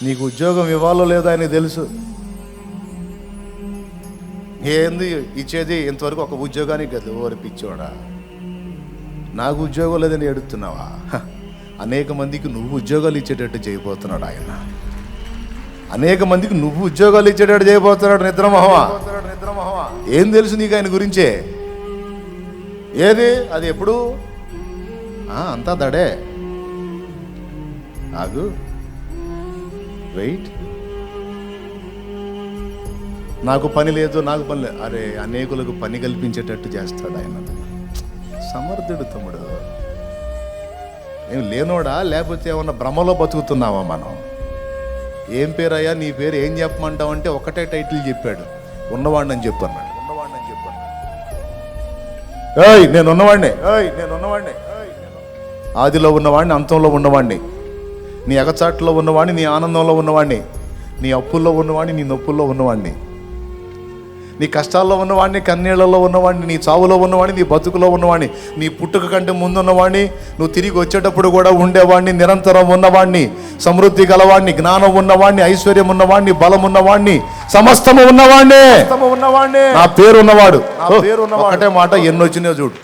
నీకు ఉద్యోగం ఇవ్వాలో లేదో ఆయనకు తెలుసు. ఏంది ఇచ్చేది? ఇంతవరకు ఒక ఉద్యోగానికి కదా. ఓరి పిచ్చోడా, నాకు ఉద్యోగం లేదని అడుగుతున్నావా? అనేక మందికి నువ్వు ఉద్యోగాలు ఇచ్చేటట్టు చేయబోతున్నాడు ఆయన. అనేక మందికి నువ్వు ఉద్యోగాలు ఇచ్చేటట్టు చేయబోతున్నాడు. నిద్రమోహమా, ఏం తెలుసు నీకు ఆయన గురించే? ఏది అది? ఎప్పుడు అంతా దడే. ఆగు, వెయిట్. నాకు పని లేదు, నాకు పని లేదు. అరే, అనేకులకు పని కల్పించేటట్టు చేస్తాడు ఆయన. సమర్థుడు తమ్ముడు. ఏం లేనోడా? లేకపోతే ఏమన్నా భ్రమలో బతుకుతున్నావా మనం? ఏం పేరయ్యా నీ పేరు? ఏం చెప్పమంటావు అంటే ఒకటే టైటిల్ చెప్పాడు, ఉన్నవాడిని అని చెప్పన్నాడు. ఏయ్ నేను ఉన్నవాడిని, ఆదిలో ఉన్నవాడిని, అంతంలో ఉన్నవాడిని, నీ ఎగచాట్లో ఉన్నవాడిని, నీ ఆనందంలో ఉన్నవాడిని, నీ అప్పుల్లో ఉన్నవాడిని, నీ నొప్పుల్లో ఉన్నవాడిని, నీ కష్టాల్లో ఉన్నవాడిని, కన్నీళ్లలో ఉన్నవాడిని, నీ చావులో ఉన్నవాడిని, నీ బతుకులో ఉన్నవాడిని, నీ పుట్టుక కంటే ముందున్నవాడిని, నువ్వు తిరిగి వచ్చేటప్పుడు కూడా ఉండేవాడిని, నిరంతరం ఉన్నవాడిని, సమృద్ధి గలవాడిని, జ్ఞానం ఉన్నవాడిని, ఐశ్వర్యం ఉన్నవాడిని, బలం ఉన్నవాడిని, సమస్తము ఉన్నవాడిని, నా పేరు ఉన్నవాడు. ఒకటే మాట ఎన్నొచ్చినాయో చూడు.